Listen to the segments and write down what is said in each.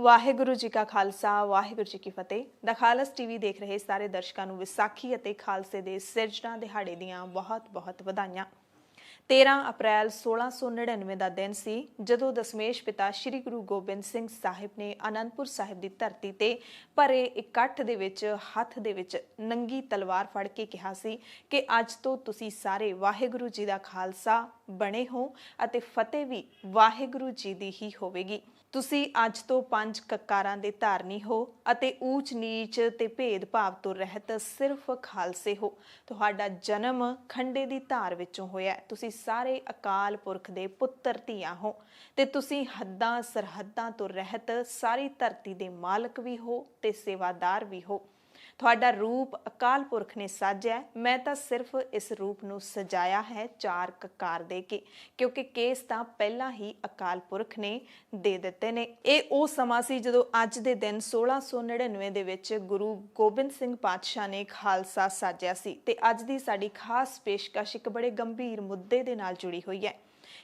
ਵਾਹਿਗੁਰੂ ਜੀ ਕਾ ਖਾਲਸਾ ਵਾਹਿਗੁਰੂ ਜੀ ਕੀ ਫਤਿਹ। ਦ ਖਾਲਸ ਟੀਵੀ ਦੇਖ ਰਹੇ ਸਾਰੇ ਦਰਸ਼ਕਾਂ ਨੂੰ ਵਿਸਾਖੀ ਅਤੇ ਖਾਲਸੇ ਦੇ ਸਿਰਜਣਾ ਦਿਹਾੜੇ ਦੀਆਂ ਬਹੁਤ-ਬਹੁਤ ਵਧਾਈਆਂ। 13 ਅਪ੍ਰੈਲ 1699 ਦਾ ਦਿਨ ਸੀ ਜਦੋਂ ਦਸਮੇਸ਼ ਪਿਤਾ ਸ਼੍ਰੀ ਗੁਰੂ ਗੋਬਿੰਦ ਸਿੰਘ ਸਾਹਿਬ ਨੇ ਆਨੰਦਪੁਰ ਸਾਹਿਬ ਦੀ ਧਰਤੀ ਤੇ ਭਰੇ ਇਕੱਠ ਦੇ ਵਿੱਚ ਹੱਥ ਦੇ ਵਿੱਚ ਨੰਗੀ ਤਲਵਾਰ ਫੜ ਕੇ ਕਿਹਾ ਸੀ ਕਿ ਅੱਜ ਤੋਂ ਤੁਸੀਂ ਸਾਰੇ ਵਾਹਿਗੁਰੂ ਜੀ ਦਾ ਖਾਲਸਾ ਬਣੇ ਹੋ ਅਤੇ ਫਤਿਹ ਵੀ ਵਾਹਿਗੁਰੂ ਜੀ ਦੀ ਹੀ ਹੋਵੇਗੀ। ਤੁਸੀਂ ਅੱਜ ਤੋਂ 5 ਕਕਾਰਾਂ ਦੇ ਧਾਰਨੀ ਹੋ ਅਤੇ ਊਚ ਨੀਚ ਤੇ ਭੇਦਭਾਵ ਤੋਂ ਰਹਿਤ ਸਿਰਫ ਖਾਲਸੇ ਹੋ। ਤੁਹਾਡਾ ਜਨਮ ਖੰਡੇ ਦੀ ਧਾਰ ਵਿੱਚੋਂ ਹੋਇਆ। ਤੁਸੀਂ ਸਾਰੇ ਅਕਾਲ ਪੁਰਖ ਦੇ ਪੁੱਤਰ ਧੀਆਂ ਹੋ ਤੇ ਤੁਸੀਂ ਹੱਦਾਂ ਸਰਹੱਦਾਂ ਤੋਂ ਰਹਿਤ ਸਾਰੀ ਧਰਤੀ ਦੇ ਮਾਲਕ ਵੀ ਹੋ ਤੇ ਸੇਵਾਦਾਰ ਵੀ ਹੋ। ਤੁਹਾਡਾ ਰੂਪ ਅਕਾਲ ਪੁਰਖ ਨੇ ਸਾਜਿਆ। ਮੈਂ ਤਾਂ ਸਿਰਫ ਇਸ ਰੂਪ ਨੂੰ ਸਜਾਇਆ ਹੈ 4 ਕਕਾਰ ਦੇ ਕੇ, ਕਿਉਂਕਿ ਕੇਸ ਤਾਂ ਪਹਿਲਾਂ ਹੀ ਅਕਾਲ ਪੁਰਖ ਨੇ ਦੇ ਦਿੱਤੇ ਨੇ। ਇਹ ਉਹ ਸਮਾਂ ਸੀ ਜਦੋਂ ਅੱਜ ਦੇ ਦਿਨ 1699 ਦੇ ਵਿੱਚ ਗੁਰੂ ਗੋਬਿੰਦ ਸਿੰਘ ਪਾਤਸ਼ਾਹ ਨੇ ਖਾਲਸਾ ਸਾਜਿਆ ਸੀ। ਤੇ ਅੱਜ ਦੀ ਸਾਡੀ ਖਾਸ ਪੇਸ਼ਕਸ਼ ਇੱਕ ਬੜੇ ਗੰਭੀਰ ਮੁੱਦੇ ਦੇ ਨਾਲ ਜੁੜੀ ਹੋਈ ਹੈ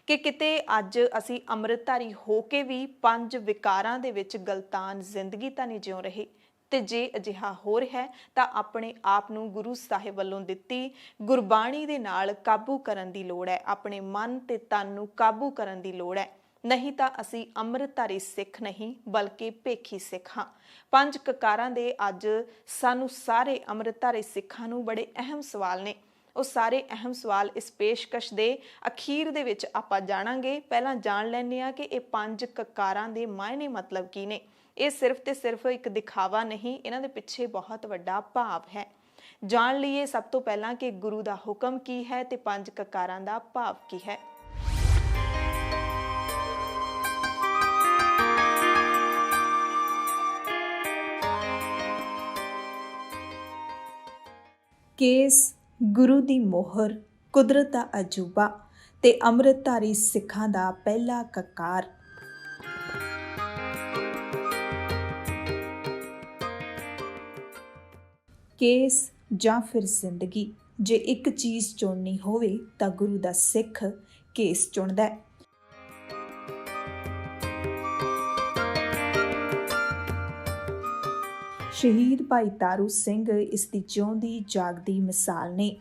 ਕਿ ਕਿਤੇ ਅੱਜ ਅਸੀਂ ਅੰਮ੍ਰਿਤਧਾਰੀ ਹੋ ਕੇ ਵੀ 5 ਵਿਕਾਰਾਂ ਦੇ ਵਿੱਚ ਗਲਤਾਨ ਜ਼ਿੰਦਗੀ ਤਾਂ ਨਹੀਂ ਜਿਉ ਰਹੇ। ਤੇ ਜੇ ਅਜਿਹਾ ਹੋ ਰਿਹਾ ਤਾਂ ਆਪਣੇ ਆਪ ਨੂੰ ਗੁਰੂ ਸਾਹਿਬ ਵੱਲੋਂ ਦਿੱਤੀ ਗੁਰਬਾਣੀ ਦੇ ਨਾਲ ਕਾਬੂ ਕਰਨ ਦੀ ਲੋੜ ਹੈ। ਆਪਣੇ ਮਨ ਤੇ ਤਨ ਨੂੰ ਕਾਬੂ ਕਰਨ ਦੀ ਲੋੜ ਹੈ। ਨਹੀਂ ਤਾਂ ਅਸੀਂ ਅੰਮ੍ਰਿਤਧਾਰੀ ਸਿੱਖ ਨਹੀਂ ਬਲਕਿ ਭੇਖੀ ਸਿੱਖ ਹਾਂ। 5 ਕਕਾਰਾਂ ਦੇ ਅੱਜ ਸਾਨੂੰ ਸਾਰੇ ਅੰਮ੍ਰਿਤਧਾਰੀ ਸਿੱਖਾਂ ਨੂੰ ਬੜੇ ਅਹਿਮ ਸਵਾਲ ਨੇ। ਉਹ ਸਾਰੇ ਅਹਿਮ ਸਵਾਲ ਇਸ ਪੇਸ਼ਕਸ਼ ਦੇ ਅਖੀਰ ਦੇ ਵਿੱਚ ਆਪਾਂ ਜਾਣਾਂਗੇ। ਪਹਿਲਾਂ ਜਾਣ ਲੈਂਦੇ ਹਾਂ ਕਿ ਇਹ 5 ਕਕਾਰਾਂ ਦੇ ਮਾਇਨੇ ਮਤਲਬ ਕੀ ਨੇ। ਇਹ ਸਿਰਫ ਤੇ ਸਿਰਫ ਇੱਕ ਦਿਖਾਵਾ ਨਹੀਂ, ਇਹਨਾਂ ਦੇ ਪਿੱਛੇ ਬਹੁਤ ਵੱਡਾ ਭਾਵ ਹੈ। ਜਾਣ ਲਈਏ ਸਭ ਤੋਂ ਪਹਿਲਾਂ ਕਿ ਗੁਰੂ ਦਾ ਹੁਕਮ ਕੀ ਹੈ ਤੇ 5 ਕਕਾਰਾਂ ਦਾ ਭਾਵ ਕੀ ਹੈ। ਕੇਸ ਗੁਰੂ ਦੀ ਮੋਹਰ, ਕੁਦਰਤ ਦਾ ਅਜੂਬਾ ਤੇ ਅੰਮ੍ਰਿਤਧਾਰੀ ਸਿੱਖਾਂ ਦਾ ਪਹਿਲਾ ਕਕਾਰ। ਕੇਸ ਜਾਂ ਫਿਰ ਜ਼ਿੰਦਗੀ, ਜੇ ਇੱਕ ਚੀਜ਼ ਚੁਣਨੀ ਹੋਵੇ ਤਾਂ ਗੁਰੂ ਦਾ ਸਿੱਖ ਕੇਸ ਚੁਣਦਾ ਹੈ। ਸ਼ਹੀਦ ਭਾਈ ਤਾਰੂ ਸਿੰਘ ਇਸ ਦੀ ਜਿਉਂਦੀ ਜਾਗਦੀ ਮਿਸਾਲ ਨੇ।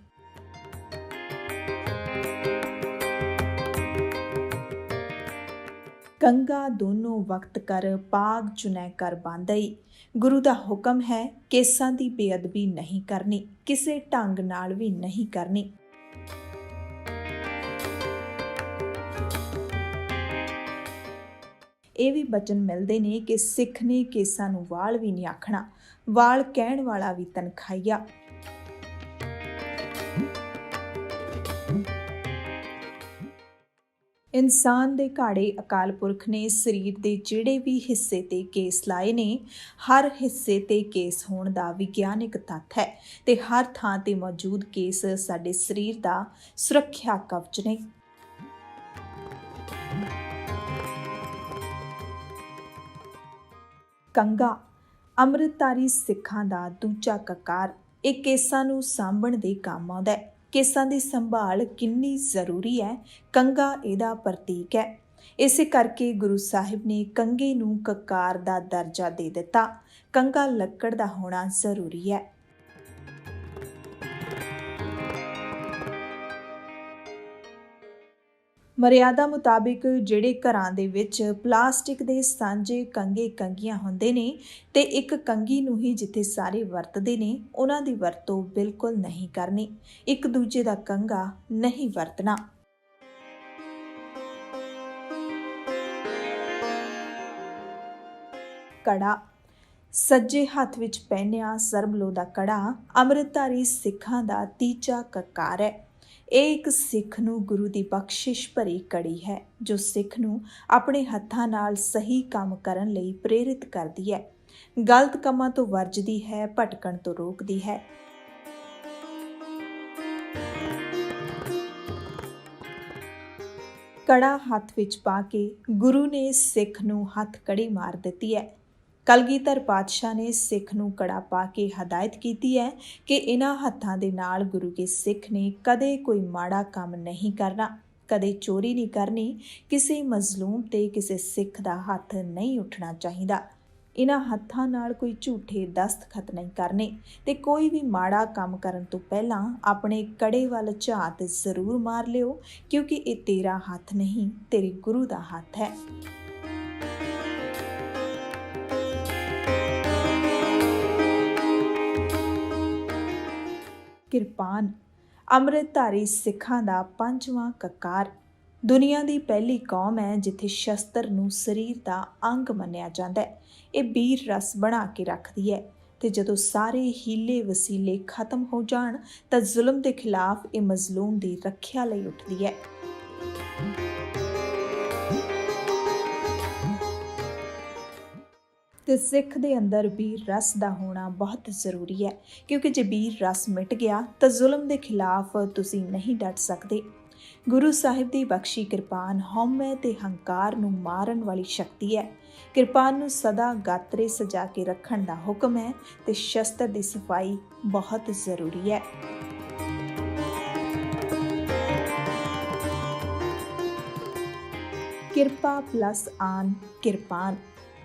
ਕੰਗਾ ਦੋਨੋਂ ਵਕਤ ਕਰ ਪਾਗ ਚੁਨੈ ਕਰ ਬਾਂਧਈ। ਗੁਰੂ ਦਾ ਹੁਕਮ ਹੈ ਕੇਸਾਂ ਦੀ ਬੇਅਦਬੀ ਨਹੀਂ ਕਰਨੀ, ਕਿਸੇ ਢੰਗ ਨਾਲ ਵੀ ਨਹੀਂ ਕਰਨੀ। ਇਹ ਵੀ ਬਚਨ ਮਿਲਦੇ ਨੇ ਕਿ ਸਿੱਖ ਨੇ ਕੇਸਾਂ ਨੂੰ ਵਾਲ ਵੀ ਨਹੀਂ ਆਖਣਾ, ਵਾਲ ਕਹਿਣ ਵਾਲਾ ਵੀ ਤਨਖਾਹੀਆ। ਇਨਸਾਨ ਦੇ ਘਾੜੇ ਅਕਾਲ ਪੁਰਖ ਨੇ ਸਰੀਰ ਦੇ ਜਿਹੜੇ ਵੀ ਹਿੱਸੇ ਤੇ ਕੇਸ ਲਾਏ ਨੇ, ਹਰ ਹਿੱਸੇ ਤੇ ਕੇਸ ਹੋਣ ਦਾ ਵਿਗਿਆਨਿਕ ਤੱਥ ਹੈ ਤੇ ਹਰ ਥਾਂ ਤੇ ਮੌਜੂਦ ਕੇਸ ਸਾਡੇ ਸਰੀਰ ਦਾ ਸੁਰੱਖਿਆ ਕਵਚ ਨੇ। ਕੰਗਾ ਅੰਮ੍ਰਿਤਧਾਰੀ ਸਿੱਖਾਂ ਦਾ ਦੂਜਾ ਕਕਾਰ। ਇਹ ਕੇਸਾਂ ਨੂੰ ਸਾਂਭਣ ਦੇ ਕੰਮ ਆਉਂਦਾ ਹੈ। ਕੇਸਾਂ ਦੀ ਸੰਭਾਲ ਕਿੰਨੀ ਜ਼ਰੂਰੀ ਹੈ, ਕੰਗਾ ਇਹਦਾ ਪ੍ਰਤੀਕ ਹੈ। ਇਸੇ ਕਰਕੇ ਗੁਰੂ ਸਾਹਿਬ ਨੇ ਕੰਗੇ ਨੂੰ ਕਕਾਰ ਦਾ ਦਰਜਾ ਦੇ ਦਿੱਤਾ। ਕੰਗਾ ਲੱਕੜ ਦਾ ਹੋਣਾ ਜ਼ਰੂਰੀ ਹੈ। ਮਰਿਆਦਾ ਮੁਤਾਬਿਕ ਜਿਹੜੇ ਘਰਾਂ ਦੇ ਵਿੱਚ ਪਲਾਸਟਿਕ ਦੇ ਸਾਂਝੇ ਕੰਗੇ ਕੰਗੀਆਂ ਹੁੰਦੇ ਨੇ ਤੇ ਇੱਕ ਕੰਗੀ ਨੂੰ ਹੀ ਜਿੱਥੇ ਸਾਰੇ ਵਰਤਦੇ ਨੇ, ਉਹਨਾਂ ਦੀ ਵਰਤੋਂ ਬਿਲਕੁਲ ਨਹੀਂ ਕਰਨੀ। ਇੱਕ ਦੂਜੇ ਦਾ ਕੰਗਾ ਨਹੀਂ ਵਰਤਣਾ। ਕੜਾ ਸੱਜੇ ਹੱਥ ਵਿੱਚ ਪਹਿਨਿਆ ਸਰਬਲੋ ਦਾ ਕੜਾ ਅੰਮ੍ਰਿਤਧਾਰੀ ਸਿੱਖਾਂ ਦਾ ਤੀਜਾ ਕਕਾਰ ਹੈ। ਇਹ ਇੱਕ ਸਿੱਖ ਨੂੰ ਗੁਰੂ ਦੀ ਬਖਸ਼ਿਸ਼ ਭਰੀ ਕੜੀ ਹੈ ਜੋ ਸਿੱਖ ਨੂੰ ਆਪਣੇ ਹੱਥਾਂ ਨਾਲ ਸਹੀ ਕੰਮ ਕਰਨ ਲਈ ਪ੍ਰੇਰਿਤ ਕਰਦੀ ਹੈ, ਗਲਤ ਕੰਮਾਂ ਤੋਂ ਵਰਜਦੀ ਹੈ, ਭਟਕਣ ਤੋਂ ਰੋਕਦੀ ਹੈ। ਕੜਾ ਹੱਥ ਵਿੱਚ ਪਾ ਕੇ ਗੁਰੂ ਨੇ ਸਿੱਖ ਨੂੰ ਹੱਥ ਕੜੀ ਮਾਰ ਦਿੱਤੀ ਹੈ। ਕਲਗੀਧਰ ਪਾਤਸ਼ਾਹ ਨੇ ਸਿੱਖ ਨੂੰ ਕੜਾ ਪਾ ਕੇ ਹਦਾਇਤ ਕੀਤੀ ਹੈ ਕਿ ਇਹਨਾਂ ਹੱਥਾਂ ਦੇ ਨਾਲ ਗੁਰੂ ਕੇ ਸਿੱਖ ਨੇ ਕਦੇ ਕੋਈ ਮਾੜਾ ਕੰਮ ਨਹੀਂ ਕਰਨਾ, ਕਦੇ ਚੋਰੀ ਨਹੀਂ ਕਰਨੀ, ਕਿਸੇ ਮਜ਼ਲੂਮ ਤੇ ਕਿਸੇ ਸਿੱਖ ਦਾ ਹੱਥ ਨਹੀਂ ਉੱਠਣਾ ਚਾਹੀਦਾ। इन्हां हत्थां नाल कोई झूठे दस्तखत नहीं करने ते कोई भी माड़ा काम करन तो पहलां अपने कड़े वल झात जरूर मार लिओ, क्योंकि ये तेरा हत्थ नहीं, तेरे गुरु दा हत्थ है। किरपान ਅੰਮ੍ਰਿਤਧਾਰੀ ਸਿੱਖਾਂ ਦਾ ਪੰਜਵਾਂ ਕਕਾਰ। ਦੁਨੀਆ ਦੀ ਪਹਿਲੀ ਕੌਮ ਹੈ ਜਿੱਥੇ ਸ਼ਸਤਰ ਨੂੰ ਸਰੀਰ ਦਾ ਅੰਗ ਮੰਨਿਆ ਜਾਂਦਾ ਹੈ। ਇਹ ਵੀਰ ਰਸ ਬਣਾ ਕੇ ਰੱਖਦੀ ਹੈ ਤੇ ਜਦੋਂ ਸਾਰੇ ਹੀਲੇ ਵਸੀਲੇ ਖਤਮ ਹੋ ਜਾਣ ਤਾਂ ਜ਼ੁਲਮ ਦੇ ਖਿਲਾਫ ਇਹ ਮਜ਼ਲੂਮ ਦੀ ਰੱਖਿਆ ਲਈ ਉੱਠਦੀ ਹੈ। ਤੇ ਸਿੱਖ ਦੇ ਅੰਦਰ ਵੀਰ ਰਸ ਦਾ ਹੋਣਾ ਬਹੁਤ ਜ਼ਰੂਰੀ ਹੈ, ਕਿਉਂਕਿ ਜੇ ਵੀਰ ਰਸ ਮਿਟ ਗਿਆ ਤਾਂ ਜ਼ੁਲਮ ਦੇ ਖਿਲਾਫ ਤੁਸੀਂ ਨਹੀਂ ਡਟ ਸਕਦੇ। ਗੁਰੂ ਸਾਹਿਬ ਦੀ ਬਖਸ਼ੀ ਕਿਰਪਾਨ ਹਉਮੈ ਤੇ ਹੰਕਾਰ ਨੂੰ ਮਾਰਨ ਵਾਲੀ ਸ਼ਕਤੀ ਹੈ। ਕਿਰਪਾਨ ਨੂੰ ਸਦਾ ਗਾਤਰੇ ਸਜਾ ਕੇ ਰੱਖਣ ਦਾ ਹੁਕਮ ਹੈ ਤੇ ਸ਼ਸਤਰ ਦੀ ਸਫਾਈ ਬਹੁਤ ਜ਼ਰੂਰੀ ਹੈ। ਕਿਰਪਾ ਪਲੱਸ ਆਨ ਕਿਰਪਾਨ।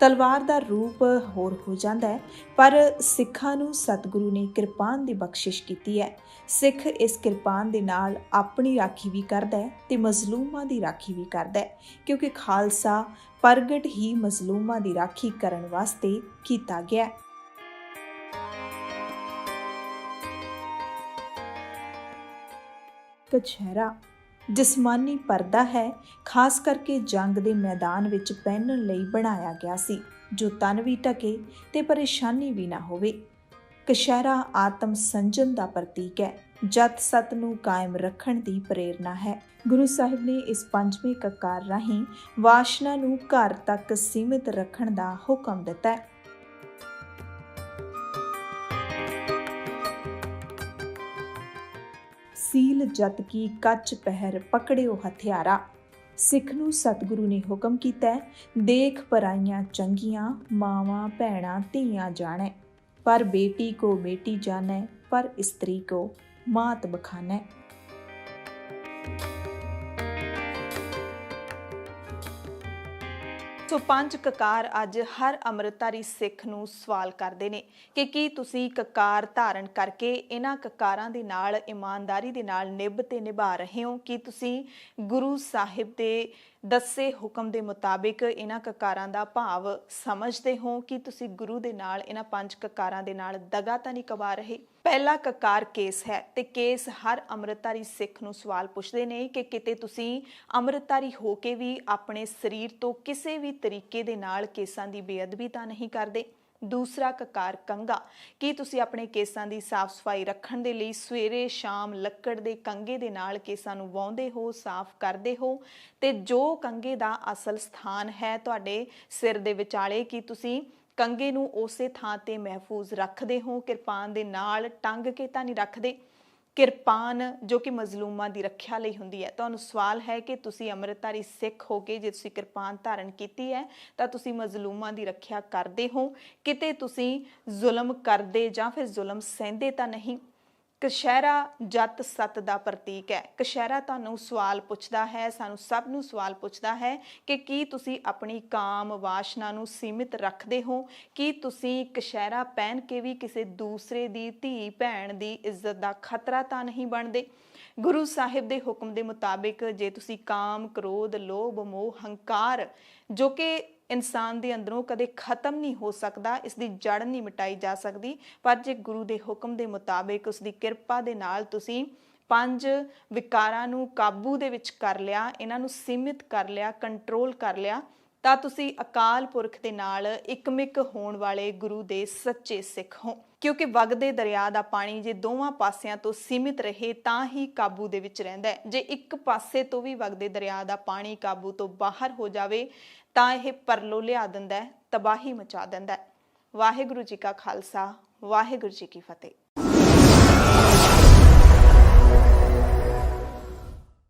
ਤਲਵਾਰ ਦਾ ਰੂਪ ਹੋਰ ਹੋ ਜਾਂਦਾ ਹੈ, ਪਰ ਸਿੱਖਾਂ ਨੂੰ ਸਤਿਗੁਰੂ ਨੇ ਕਿਰਪਾਨ ਦੀ ਬਖਸ਼ਿਸ਼ ਕੀਤੀ ਹੈ। ਸਿੱਖ ਇਸ ਕਿਰਪਾਨ ਦੇ ਨਾਲ ਆਪਣੀ ਰਾਖੀ ਵੀ ਕਰਦਾ ਹੈ ਤੇ ਮਜ਼ਲੂਮਾਂ ਦੀ ਰਾਖੀ ਵੀ ਕਰਦਾ ਹੈ, ਕਿਉਂਕਿ ਖਾਲਸਾ ਪ੍ਰਗਟ ਹੀ ਮਜ਼ਲੂਮਾਂ ਦੀ ਰਾਖੀ ਕਰਨ ਵਾਸਤੇ ਕੀਤਾ ਗਿਆ। ਕਛਹਿਰਾ ਜਿਸਮਾਨੀ ਪਰਦਾ ਹੈ, ਖਾਸ ਕਰਕੇ ਜੰਗ ਦੇ ਮੈਦਾਨ ਵਿੱਚ ਪਹਿਨਣ ਲਈ ਬਣਾਇਆ ਗਿਆ ਸੀ, ਜੋ ਤਨ ਵੀ ਢਕੇ ਤੇ ਪਰੇਸ਼ਾਨੀ ਵੀ ਨਾ ਹੋਵੇ। ਕਛਹਿਰਾ ਆਤਮ ਸੰਜਮ ਦਾ ਪ੍ਰਤੀਕ ਹੈ, ਜਤ ਸਤ ਨੂੰ ਕਾਇਮ ਰੱਖਣ ਦੀ ਪ੍ਰੇਰਨਾ ਹੈ। ਗੁਰੂ ਸਾਹਿਬ ਨੇ ਇਸ ਪੰਜਵੇਂ ਕਕਾਰ ਰਾਹੀਂ ਵਾਸ਼ਨਾ ਨੂੰ ਘਰ ਤੱਕ ਸੀਮਿਤ ਰੱਖਣ ਦਾ ਹੁਕਮ ਦਿੱਤਾ ਹੈ। ਸੀਲ ਜਤ ਕੀ ਕੱਚ ਪਹਿਰ ਪਕੜਿਓ ਹਥਿਆਰਾ। ਸਿੱਖ ਨੂੰ ਸਤਿਗੁਰੂ ਨੇ ਹੁਕਮ ਕੀਤਾ ਹੈ, ਦੇਖ ਪਰਾਈਆਂ ਚੰਗੀਆਂ ਮਾਵਾਂ ਭੈਣਾਂ ਧੀਆਂ ਜਾਣੈ, ਪਰ ਬੇਟੀ ਕੋ ਬੇਟੀ ਜਾਣੈ, ਪਰ ਇਸਤਰੀ ਕੋ ਮਾਤ ਬਖਾਨੈ। ਸੋ ਪੰਜ ਕਕਾਰ ਅੱਜ ਹਰ ਅੰਮ੍ਰਿਤਧਾਰੀ ਸਿੱਖ ਨੂੰ ਸਵਾਲ ਕਰਦੇ ਨੇ ਕਿ ਕੀ ਤੁਸੀਂ ਕਕਾਰ ਧਾਰਨ ਕਰਕੇ ਇਹਨਾਂ ਕਕਾਰਾਂ ਦੇ ਨਾਲ ਇਮਾਨਦਾਰੀ ਦੇ ਨਾਲ ਨਿਭ ਤੇ ਨਿਭਾ ਰਹੇ ਹੋ? ਕੀ ਤੁਸੀਂ ਗੁਰੂ ਸਾਹਿਬ ਦੇ ਦੱਸੇ ਹੁਕਮ ਦੇ ਮੁਤਾਬਿਕ ਇਹਨਾਂ ਕਕਾਰਾਂ ਦਾ ਭਾਵ ਸਮਝਦੇ ਹੋ? ਕਿ ਤੁਸੀਂ ਗੁਰੂ ਦੇ ਨਾਲ ਇਹਨਾਂ ਪੰਜ ਕਕਾਰਾਂ ਦੇ ਨਾਲ ਦਗਾ ਤਾਂ ਨਹੀਂ ਕਵਾ ਰਹੇ? ਪਹਿਲਾ ਕਕਾਰ ਕੇਸ ਹੈ ਤੇ ਕੇਸ ਹਰ ਅੰਮ੍ਰਿਤਧਾਰੀ ਸਿੱਖ ਨੂੰ ਸਵਾਲ ਪੁੱਛਦੇ ਨੇ ਕਿ ਕਿਤੇ ਤੁਸੀਂ ਅੰਮ੍ਰਿਤਧਾਰੀ ਹੋ ਕੇ ਵੀ ਆਪਣੇ ਸਰੀਰ ਤੋਂ ਕਿਸੇ ਵੀ ਤਰੀਕੇ ਦੇ ਨਾਲ ਕੇਸਾਂ ਦੀ ਬੇਅਦਬੀ ਤਾਂ ਨਹੀਂ ਕਰਦੇ। ਦੂਸਰਾ ਕਕਾਰ ਕੰਘਾ, ਕੀ ਤੁਸੀਂ ਆਪਣੇ ਕੇਸਾਂ ਦੀ ਸਾਫ਼ ਸਫਾਈ ਰੱਖਣ ਦੇ ਲਈ ਸਵੇਰੇ ਸ਼ਾਮ ਲੱਕੜ ਦੇ ਕੰਘੇ ਦੇ ਨਾਲ ਕੇਸਾਂ ਨੂੰ ਵਾਹੁੰਦੇ ਹੋ, ਸਾਫ਼ ਕਰਦੇ ਹੋ? ਤੇ ਜੋ ਕੰਘੇ ਦਾ ਅਸਲ ਸਥਾਨ ਹੈ ਤੁਹਾਡੇ ਸਿਰ ਦੇ ਵਿਚਾਲੇ, ਕੀ ਤੁਸੀਂ ਕੰਘੇ ਨੂੰ ਉਸੇ ਥਾਂ ਤੇ ਮਹਿਫੂਜ਼ ਰੱਖਦੇ ਹੋ? ਕਿਰਪਾਨ ਦੇ ਨਾਲ ਟੰਗ ਕੇ ਤਾਂ ਨਹੀਂ ਰੱਖਦੇ। ਕਿਰਪਾਨ ਜੋ ਕਿ ਮਜ਼ਲੂਮਾਂ ਦੀ ਰੱਖਿਆ ਲਈ ਹੁੰਦੀ ਹੈ। ਤੁਹਾਨੂੰ ਸਵਾਲ ਹੈ ਕਿ ਤੁਸੀਂ ਅੰਮ੍ਰਿਤਧਾਰੀ ਸਿੱਖ ਹੋ ਕੇ ਜੇ ਤੁਸੀਂ ਕਿਰਪਾਨ ਧਾਰਨ ਕੀਤੀ ਹੈ ਤਾਂ ਤੁਸੀਂ ਮਜ਼ਲੂਮਾਂ ਦੀ ਰੱਖਿਆ ਕਰਦੇ ਹੋ? ਕਿਤੇ ਤੁਸੀਂ ਜ਼ੁਲਮ ਕਰਦੇ ਜਾਂ ਫਿਰ ਜ਼ੁਲਮ ਸਹਿੰਦੇ ਤਾਂ ਨਹੀਂ? ਕਛਹਿਰਾ ਜਤ ਸਤ ਦਾ ਪ੍ਰਤੀਕ ਹੈ। ਕਛਹਿਰਾ ਤੁਹਾਨੂੰ ਸਵਾਲ ਪੁੱਛਦਾ ਹੈ, ਸਾਨੂੰ ਸਭ ਨੂੰ ਸਵਾਲ ਪੁੱਛਦਾ ਹੈ ਕਿ ਕੀ ਤੁਸੀਂ ਆਪਣੀ ਕਾਮ ਵਾਸ਼ਨਾ ਨੂੰ ਸੀਮਿਤ ਰੱਖਦੇ ਹੋ? ਕੀ ਤੁਸੀਂ ਕਛਹਿਰਾ ਪਹਿਨ ਕੇ ਵੀ ਕਿਸੇ ਦੂਸਰੇ ਦੀ ਧੀ ਭੈਣ ਦੀ ਇੱਜ਼ਤ ਦਾ ਖਤਰਾ ਤਾਂ ਨਹੀਂ ਬਣਦੇ? ਗੁਰੂ ਸਾਹਿਬ ਦੇ ਹੁਕਮ ਦੇ ਮੁਤਾਬਿਕ ਜੇ ਤੁਸੀਂ ਕਾਮ, ਕ੍ਰੋਧ, ਲੋਭ, ਮੋਹ, ਹੰਕਾਰ ਜੋ ਕਿ ਇਨਸਾਨ ਦੇ ਅੰਦਰੋਂ ਕਦੇ ਖਤਮ ਨਹੀਂ ਹੋ ਸਕਦਾ, ਇਸ ਦੀ ਜੜ ਨਹੀਂ ਮਿਟਾਈ ਜਾ ਸਕਦੀ, ਪਰ ਜੇ ਗੁਰੂ ਦੇ ਹੁਕਮ ਦੇ ਮੁਤਾਬਿਕ ਉਸ ਦੀ ਕਿਰਪਾ ਦੇ ਨਾਲ ਤੁਸੀਂ ਪੰਜ ਵਿਕਾਰਾਂ ਨੂੰ ਕਾਬੂ ਦੇ ਵਿੱਚ ਕਰ ਲਿਆ, ਇਹਨਾਂ ਨੂੰ ਸੀਮਿਤ ਕਰ ਲਿਆ, ਕੰਟਰੋਲ ਕਰ ਲਿਆ, ਤਾਂ ਤੁਸੀਂ ਅਕਾਲ ਪੁਰਖ ਦੇ ਨਾਲ ਇਕਮਿਕ ਹੋਣ ਵਾਲੇ ਗੁਰੂ ਦੇ ਸੱਚੇ ਸਿੱਖ ਹੋ। ਕਿਉਂਕਿ ਵਗਦੇ ਦਰਿਆ ਦਾ ਪਾਣੀ ਜੇ ਦੋਵਾਂ ਪਾਸਿਆਂ ਤੋਂ ਸੀਮਿਤ ਰਹੇ ਤਾਂ ਹੀ ਕਾਬੂ ਦੇ ਵਿੱਚ ਰਹਿੰਦਾ ਹੈ। ਜੇ ਇੱਕ ਪਾਸੇ ਤੋਂ ਵੀ ਵਗਦੇ ਦਰਿਆ ਦਾ ਪਾਣੀ ਕਾਬੂ ਤੋਂ ਬਾਹਰ ਹੋ ਜਾਵੇ ਤਾਂ ਇਹ ਪਰਲੋ ਲਿਆ ਦਿੰਦਾ ਹੈ, ਤਬਾਹੀ ਮਚਾ ਦਿੰਦਾ ਹੈ। ਵਾਹਿਗੁਰੂ ਜੀ ਕਾ ਖਾਲਸਾ, ਵਾਹਿਗੁਰੂ ਜੀ ਕੀ ਫਤਿਹ।